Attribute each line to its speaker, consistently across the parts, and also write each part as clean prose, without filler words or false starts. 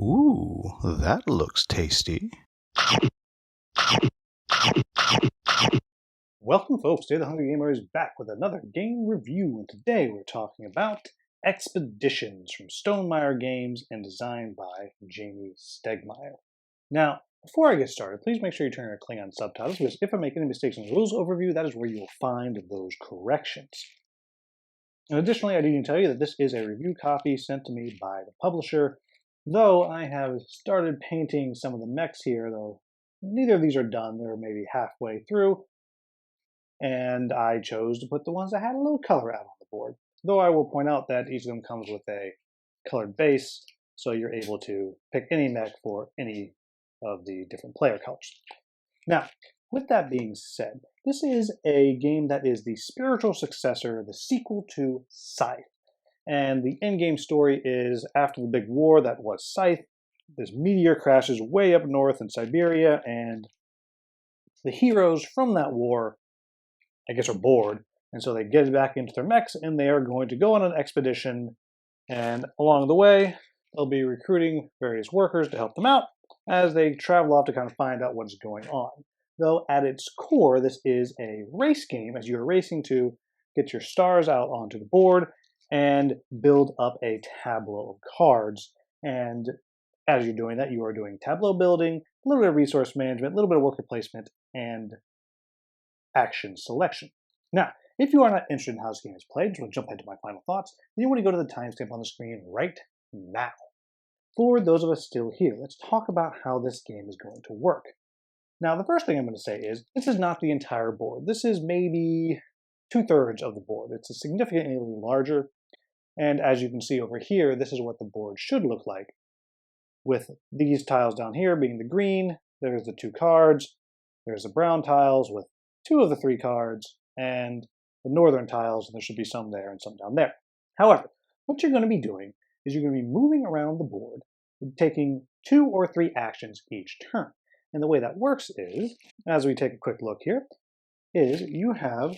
Speaker 1: Ooh, that looks tasty.
Speaker 2: Welcome, folks. Today, the Hungry Gamer is back with another game review, and today we're talking about Expeditions from Stonemaier Games and designed by Jamie Stegmaier. Now, before I get started, please make sure you turn your Klingon subtitles, because if I make any mistakes in the rules overview, that is where you will find those corrections. And additionally, I do need to tell you that this is a review copy sent to me by the publisher, though I have started painting some of the mechs here, though neither of these are done. They're maybe halfway through. And I chose to put the ones that had a little color out on the board. Though I will point out that each of them comes with a colored base, so you're able to pick any mech for any of the different player colors. Now, with that being said, this is a game that is the spiritual successor, the sequel to Scythe. And the endgame story is after the big war that was Scythe, this meteor crashes way up north in Siberia, and the heroes from that war I guess are bored, and so they get back into their mechs and they are going to go on an expedition, and along the way they'll be recruiting various workers to help them out as they travel off to kind of find out what's going on. Though at its core this is a race game, as you're racing to get your stars out onto the board and build up a tableau of cards. And as you're doing that, you are doing tableau building, a little bit of resource management, a little bit of worker placement, and action selection. Now, if you are not interested in how this game is played, just want to jump into my final thoughts, then you want to go to the timestamp on the screen right now. For those of us still here, let's talk about how this game is going to work. Now, the first thing I'm going to say is, this is not the entire board. This is maybe 2/3 of the board. It's a significantly larger, and as you can see over here, this is what the board should look like, with these tiles down here being the green, there's the 2 cards, there's the brown tiles with 2 of the 3 cards, and the northern tiles, and there should be some there and some down there. However, what you're going to be doing is you're going to be moving around the board, taking 2 or 3 actions each turn. And the way that works is, as we take a quick look here, is you have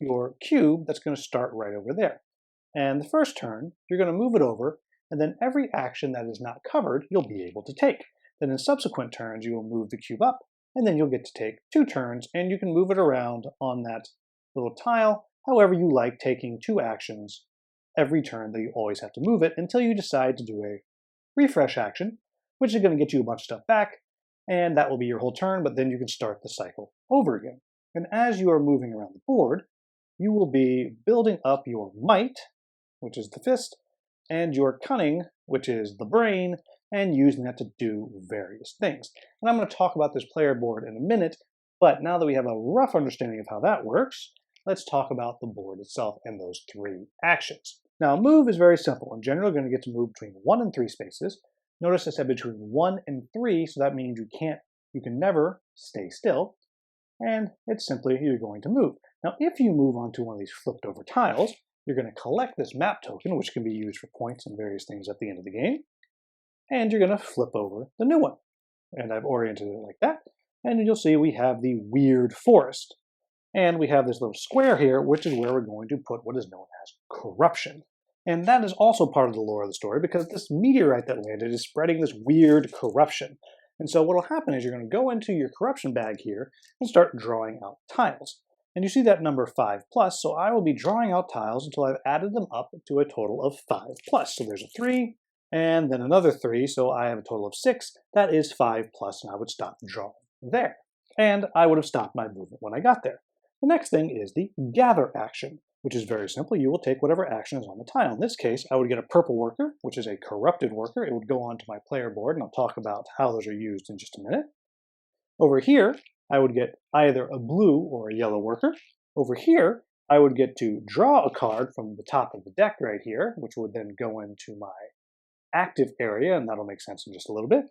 Speaker 2: your cube that's going to start right over there. And the first turn, you're going to move it over, and then every action that is not covered, you'll be able to take. Then in subsequent turns, you will move the cube up, and then you'll get to take 2 turns, and you can move it around on that little tile however you like, taking 2 actions every turn, that you always have to move it until you decide to do a refresh action, which is going to get you a bunch of stuff back, and that will be your whole turn, but then you can start the cycle over again. And as you are moving around the board, you will be building up your might, which is the fist, and your cunning, which is the brain, and using that to do various things. And I'm going to talk about this player board in a minute, but now that we have a rough understanding of how that works, let's talk about the board itself and those 3 actions. Now, move is very simple. In general, you're going to get to move between 1 and 3 spaces. Notice I said between 1 and 3, so that means you can never stay still, and it's simply you're going to move. Now, if you move onto one of these flipped over tiles, you're going to collect this map token, which can be used for points and various things at the end of the game, and you're going to flip over the new one. And I've oriented it like that, and you'll see we have the weird forest. And we have this little square here, which is where we're going to put what is known as corruption. And that is also part of the lore of the story, because this meteorite that landed is spreading this weird corruption. And so what will happen is you're going to go into your corruption bag here and start drawing out tiles. And you see that number 5+, so I will be drawing out tiles until I've added them up to a total of 5+. So there's a 3, and then another 3, so I have a total of 6. That is 5+, and I would stop drawing there. And I would have stopped my movement when I got there. The next thing is the gather action, which is very simple. You will take whatever action is on the tile. In this case, I would get a purple worker, which is a corrupted worker. It would go onto my player board, and I'll talk about how those are used in just a minute. Over here, I would get either a blue or a yellow worker. Over here, I would get to draw a card from the top of the deck right here, which would then go into my active area, and that'll make sense in just a little bit.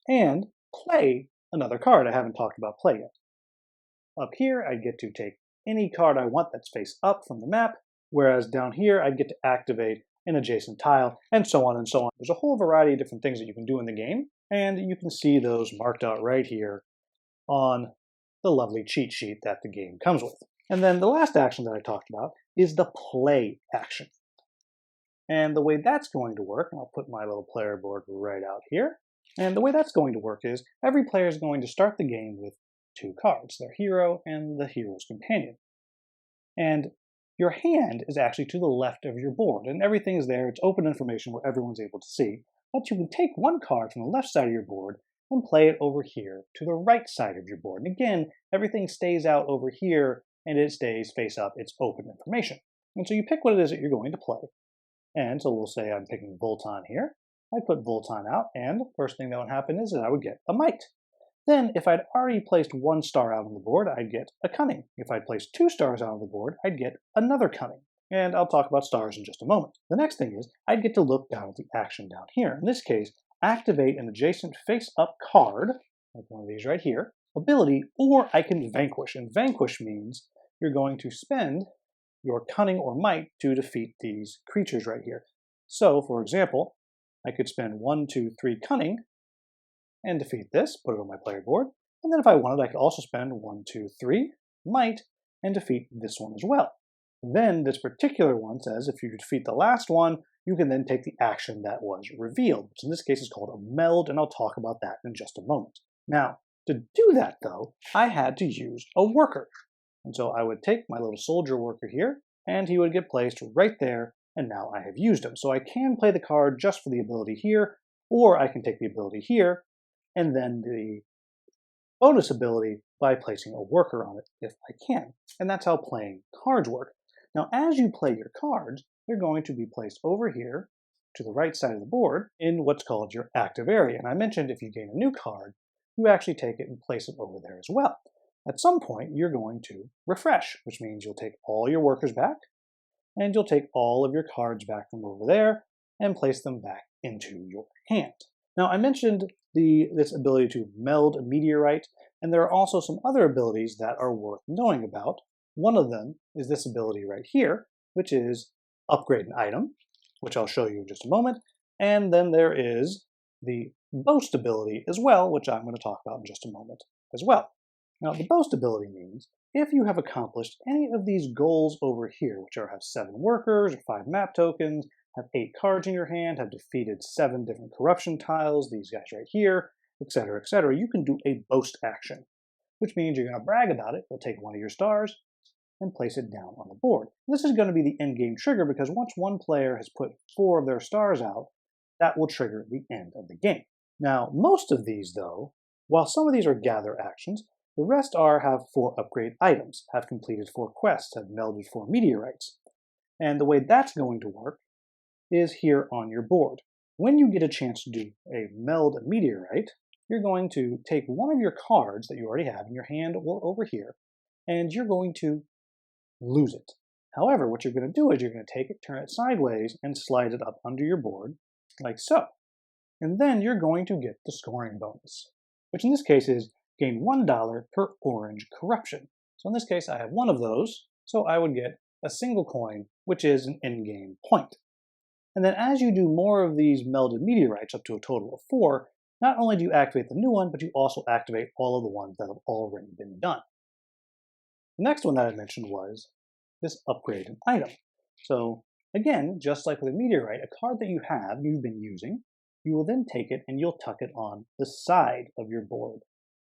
Speaker 2: And play another card. I haven't talked about play yet. Up here, I get to take any card I want that's face up from the map, whereas down here, I get to activate an adjacent tile, and so on and so on. There's a whole variety of different things that you can do in the game, and you can see those marked out right here on the lovely cheat sheet that the game comes with. And then the last action that I talked about is the play action. And the way that's going to work, and I'll put my little player board right out here, and the way that's going to work is every player is going to start the game with 2 cards, their hero and the hero's companion. And your hand is actually to the left of your board, and everything is there. It's open information where everyone's able to see. But you can take one card from the left side of your board and play it over here to the right side of your board. And again, everything stays out over here, and it stays face up. It's open information. And so you pick what it is that you're going to play. And so we'll say I'm picking Voltan here. I put Voltan out, and the first thing that would happen is that I would get a Might. Then, if I'd already placed 1 star out on the board, I'd get a Cunning. If I'd placed 2 stars out on the board, I'd get another Cunning. And I'll talk about stars in just a moment. The next thing is, I'd get to look down at the action down here. In this case, activate an adjacent face-up card, like one of these right here, ability, or I can Vanquish. And Vanquish means you're going to spend your Cunning or Might to defeat these creatures right here. So, for example, I could spend 1, 2, 3 Cunning and defeat this, put it on my player board. And then if I wanted, I could also spend 1, 2, 3 Might and defeat this one as well. Then this particular one says if you defeat the last one, you can then take the action that was revealed, which in this case is called a meld, and I'll talk about that in just a moment. Now, to do that though, I had to use a worker. And so I would take my little soldier worker here, and he would get placed right there, and now I have used him. So I can play the card just for the ability here, or I can take the ability here, and then the bonus ability by placing a worker on it if I can. And that's how playing cards work. Now, as you play your cards, they're going to be placed over here to the right side of the board in what's called your active area. And I mentioned if you gain a new card, you actually take it and place it over there as well. At some point, you're going to refresh, which means you'll take all your workers back, and you'll take all of your cards back from over there and place them back into your hand. Now, I mentioned this ability to meld a meteorite, and there are also some other abilities that are worth knowing about. One of them is this ability right here, which is upgrade an item, which I'll show you in just a moment. And then there is the boast ability as well, which I'm going to talk about in just a moment as well. Now, the boast ability means if you have accomplished any of these goals over here, which are have 7 workers or 5 map tokens, have 8 cards in your hand, have defeated 7 different corruption tiles, these guys right here, etc., you can do a boast action, which means you're going to brag about it. You'll take one of your stars and place it down on the board. This is going to be the end game trigger because once one player has put 4 of their stars out, that will trigger the end of the game. Now, most of these, though, while some of these are gather actions, the rest have 4 upgrade items, have completed 4 quests, have melded 4 meteorites. And the way that's going to work is here on your board. When you get a chance to do a meld meteorite, you're going to take one of your cards that you already have in your hand or over here, and you're going to lose it. However, what you're going to do is you're going to take it, turn it sideways, and slide it up under your board, like so. And then you're going to get the scoring bonus, which in this case is gain $1 per orange corruption. So in this case, I have 1 of those, so I would get a single coin, which is an in-game point. And then as you do more of these melded meteorites, up to a total of 4, not only do you activate the new one, but you also activate all of the ones that have already been done. The next one that I mentioned was this upgrade an item. So again, just like with a meteorite, a card that you've been using, you will then take it and you'll tuck it on the side of your board,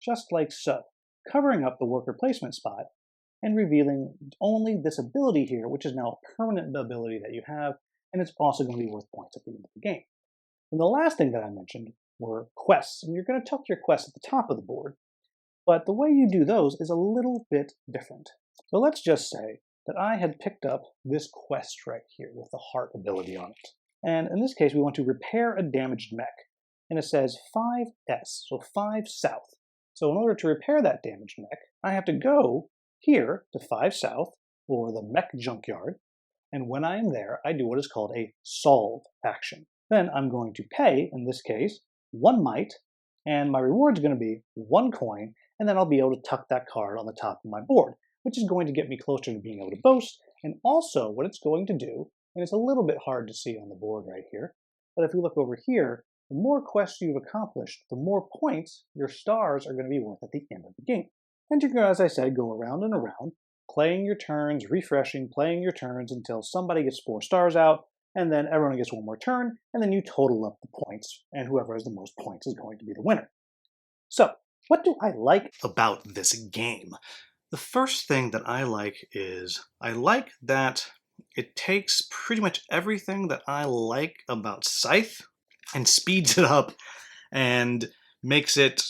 Speaker 2: just like so, covering up the worker placement spot and revealing only this ability here, which is now a permanent ability that you have, and it's also going to be worth points at the end of the game. And the last thing that I mentioned were quests, and you're going to tuck your quests at the top of the board, but the way you do those is a little bit different. So let's just say that I had picked up this quest right here with the heart ability on it. And in this case, we want to repair a damaged mech. And it says 5S, so 5 south. So in order to repair that damaged mech, I have to go here to 5 south, or the mech junkyard, and when I am there, I do what is called a solve action. Then I'm going to pay, in this case, 1 might, and my reward is going to be 1 coin, and then I'll be able to tuck that card on the top of my board, which is going to get me closer to being able to boast, and also what it's going to do, and it's a little bit hard to see on the board right here, but if you look over here, the more quests you've accomplished, the more points your stars are going to be worth at the end of the game. And you can, as I said, go around and around, playing your turns, refreshing, playing your turns until somebody gets 4 stars out, and then everyone gets one more turn, and then you total up the points, and whoever has the most points is going to be the winner. So, what do I like about this game? The first thing that I like is I like that it takes pretty much everything that I like about Scythe and speeds it up and makes it,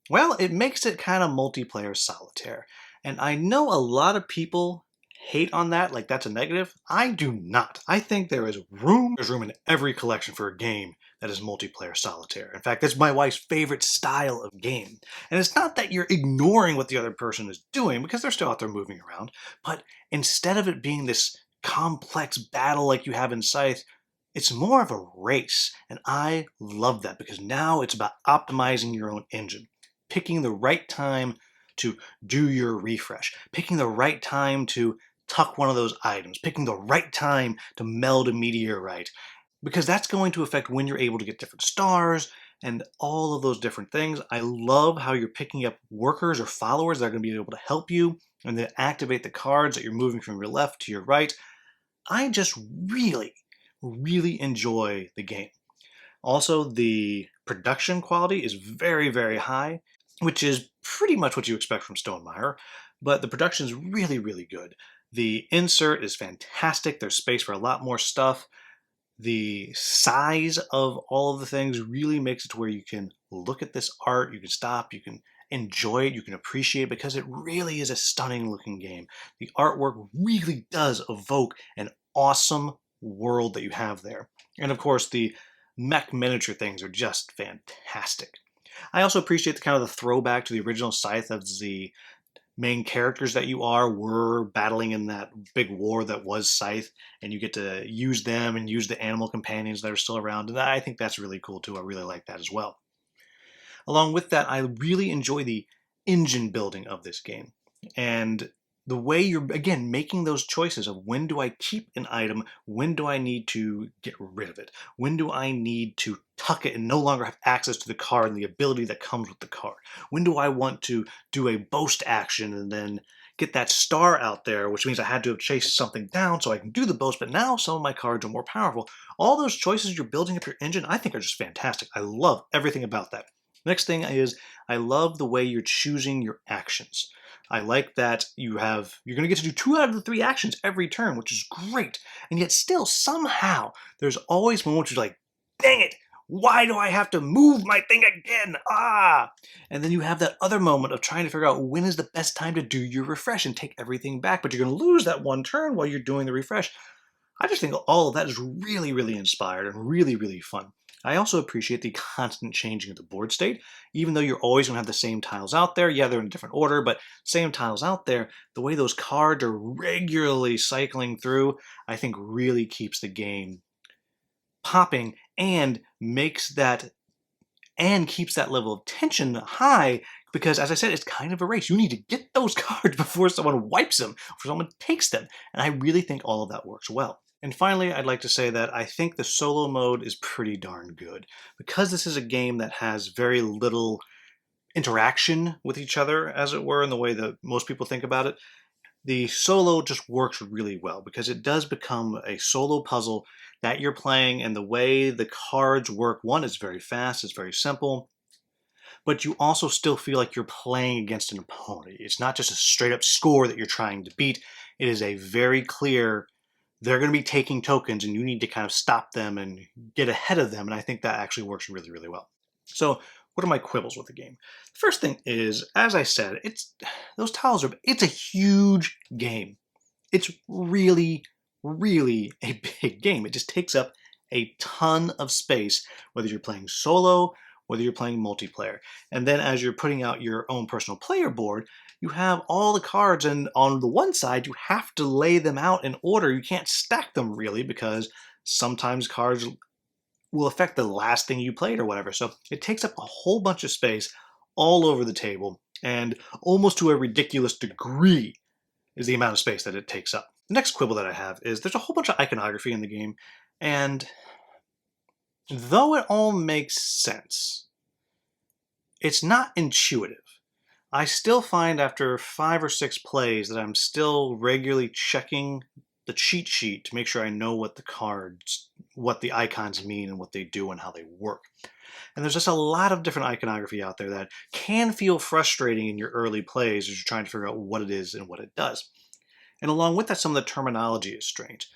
Speaker 2: well, it makes it kind of multiplayer solitaire. And I know a lot of people hate on that, like that's a negative. I do not. I think there's room in every collection for a game that is multiplayer solitaire. In fact, that's my wife's favorite style of game. And it's not that you're ignoring what the other person is doing, because they're still out there moving around, but instead of it being this complex battle like you have in Scythe, it's more of a race. And I love that, because now it's about optimizing your own engine, picking the right time to do your refresh, picking the right time to tuck one of those items, picking the right time to meld a meteorite, because that's going to affect when you're able to get different stars and all of those different things. I love how you're picking up workers or followers that are going to be able to help you and then activate the cards that you're moving from your left to your right. I just really, really enjoy the game. Also, the production quality is very, very high, which is pretty much what you expect from Stonemaier, but the production is really, really good. The insert is fantastic. There's space for a lot more stuff. The size of all of the things really makes it to where you can look at this art, you can stop, you can enjoy it, you can appreciate it, because it really is a stunning looking game. The artwork really does evoke an awesome world that you have there. And of course, the mech miniature things are just fantastic. I also appreciate the kind of the throwback to the original Scythe, as the main characters that you were battling in that big war that was Scythe, and you get to use them and use the animal companions that are still around, and I think that's really cool too. I really like that as well. Along with that, I really enjoy the engine building of this game, and the way you're, again, making those choices of when do I keep an item, when do I need to get rid of it, when do I need to tuck it and no longer have access to the card and the ability that comes with the card, when do I want to do a boast action and then get that star out there, which means I had to have chased something down so I can do the boast, but now some of my cards are more powerful. All those choices you're building up your engine, I think, are just fantastic. I love everything about that. Next thing is, I love the way you're choosing your actions. I like that you're going to get to do 2 out of the 3 actions every turn, which is great. And yet still, somehow, there's always moments you're like, dang it, why do I have to move my thing again? Ah! And then you have that other moment of trying to figure out when is the best time to do your refresh and take everything back, but you're going to lose that one turn while you're doing the refresh. I just think all of that is really, really inspired and really, really fun. I also appreciate the constant changing of the board state. Even though you're always going to have the same tiles out there, yeah, they're in a different order, but same tiles out there, the way those cards are regularly cycling through, I think really keeps the game popping and keeps that level of tension high, because, as I said, it's kind of a race. You need to get those cards before someone wipes them, before someone takes them, and I really think all of that works well. And finally, I'd like to say that I think the solo mode is pretty darn good. Because this is a game that has very little interaction with each other, as it were, in the way that most people think about it, the solo just works really well, because it does become a solo puzzle that you're playing, and the way the cards work, one, is very fast, it's very simple, but you also still feel like you're playing against an opponent. It's not just a straight up score that you're trying to beat. It is a very clear, they're going to be taking tokens and you need to kind of stop them and get ahead of them, and I think that actually works really, really well. So what are my quibbles with the game? The first thing is, as I said, it's a huge game. It's really, really a big game. It just takes up a ton of space, whether you're playing solo, whether you're playing multiplayer. And then as you're putting out your own personal player board, you have all the cards, and on the one side, you have to lay them out in order. You can't stack them really, because sometimes cards will affect the last thing you played or whatever. So it takes up a whole bunch of space all over the table, and almost to a ridiculous degree is the amount of space that it takes up. The next quibble that I have is there's a whole bunch of iconography in the game, and though it all makes sense, it's not intuitive. I still find after 5 or 6 plays that I'm still regularly checking the cheat sheet to make sure I know what the cards, what the icons mean and what they do and how they work. And there's just a lot of different iconography out there that can feel frustrating in your early plays as you're trying to figure out what it is and what it does. And along with that, some of the terminology is strange.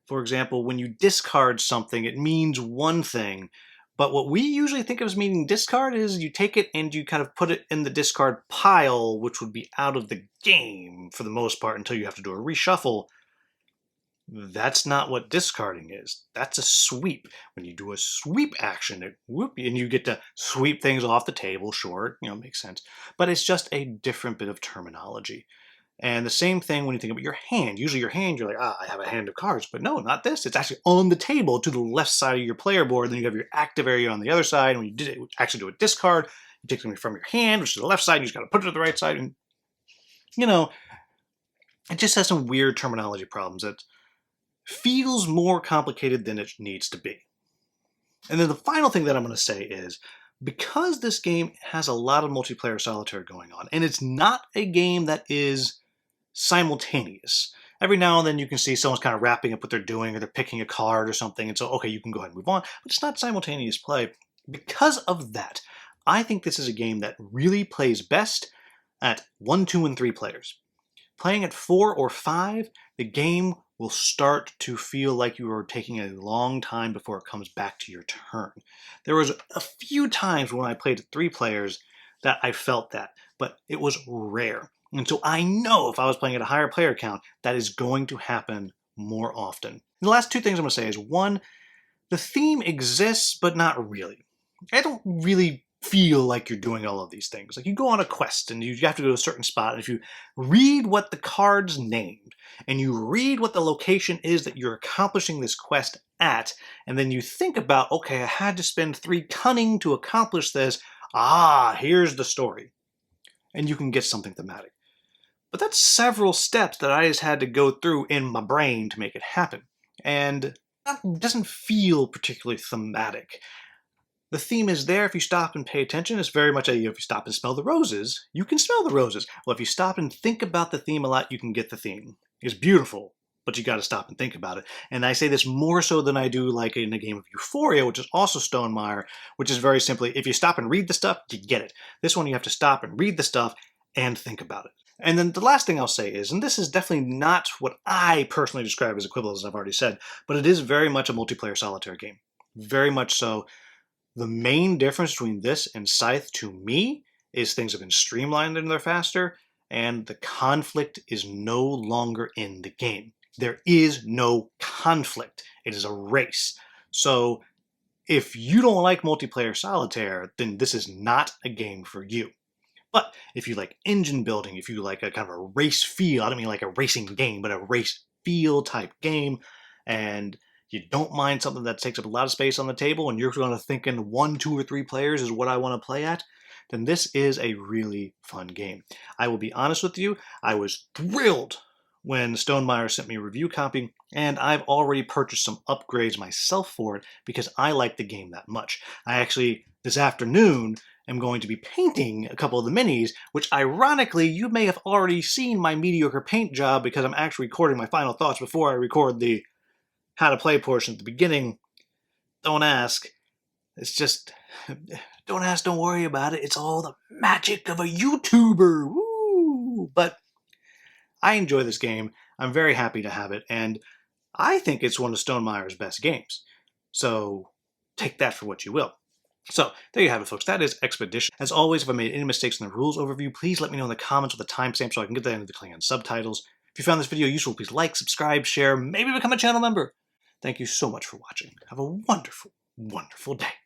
Speaker 2: For example, when you discard something, it means one thing, but what we usually think of as meaning discard is you take it and you kind of put it in the discard pile, which would be out of the game for the most part until you have to do a reshuffle. That's not what discarding is. That's a sweep. When you do a sweep action, and you get to sweep things off the table, sure, makes sense. But it's just a different bit of terminology. And the same thing when you think about your hand. Usually your hand, you're like, I have a hand of cards. But no, not this. It's actually on the table to the left side of your player board. Then you have your active area on the other side. And when you actually do a discard, you take something from your hand, which is the left side. You just got to put it to the right side. And, it just has some weird terminology problems that feels more complicated than it needs to be. And then the final thing that I'm going to say is, because this game has a lot of multiplayer solitaire going on, and it's not a game that is simultaneous. Every now and then you can see someone's kind of wrapping up what they're doing, or they're picking a card or something, and so, okay, you can go ahead and move on, but it's not simultaneous play. Because of that, I think this is a game that really plays best at 1, 2, and 3 players. Playing at 4 or 5, the game will start to feel like you are taking a long time before it comes back to your turn. There was a few times when I played at 3 players that I felt that, but it was rare. And so I know if I was playing at a higher player count, that is going to happen more often. And the last 2 things I'm going to say is, 1, the theme exists, but not really. I don't really feel like you're doing all of these things. Like, you go on a quest and you have to go to a certain spot, and if you read what the card's named and you read what the location is that you're accomplishing this quest at, and then you think about, okay, I had to spend 3 cunning to accomplish this, here's the story. And you can get something thematic. But that's several steps that I just had to go through in my brain to make it happen. And that doesn't feel particularly thematic. The theme is there if you stop and pay attention. It's very much if you stop and smell the roses, you can smell the roses. Well, if you stop and think about the theme a lot, you can get the theme. It's beautiful, but you got to stop and think about it. And I say this more so than I do like in a game of Euphoria, which is also Stonemaier, which is very simply, if you stop and read the stuff, you get it. This one, you have to stop and read the stuff and think about it. And then the last thing I'll say is, and this is definitely not what I personally describe as equivalent, as I've already said, but it is very much a multiplayer solitaire game. Very much so. The main difference between this and Scythe, to me, is things have been streamlined and they're faster, and the conflict is no longer in the game. There is no conflict. It is a race. So if you don't like multiplayer solitaire, then this is not a game for you. But if you like engine building, if you like a kind of a race feel, I don't mean like a racing game, but a race feel type game, and you don't mind something that takes up a lot of space on the table, and you're going to think in 1, 2, or 3 players is what I want to play at, then this is a really fun game. I will be honest with you, I was thrilled when Stonemaier sent me a review copy, and I've already purchased some upgrades myself for it because I like the game that much. I actually, this afternoon, am going to be painting a couple of the minis, which ironically, you may have already seen my mediocre paint job because I'm actually recording my final thoughts before I record the how to play portion at the beginning. Don't ask. It's just, don't ask, don't worry about it. It's all the magic of a YouTuber. Woo! But I enjoy this game. I'm very happy to have it, and I think it's one of Stonemaier's best games. So take that for what you will. So there you have it, folks. That is Expedition. As always, if I made any mistakes in the rules overview, please let me know in the comments with the timestamp so I can get that into the Klingon subtitles. If you found this video useful, please like, subscribe, share, maybe become a channel member. Thank you so much for watching. Have a wonderful, wonderful day.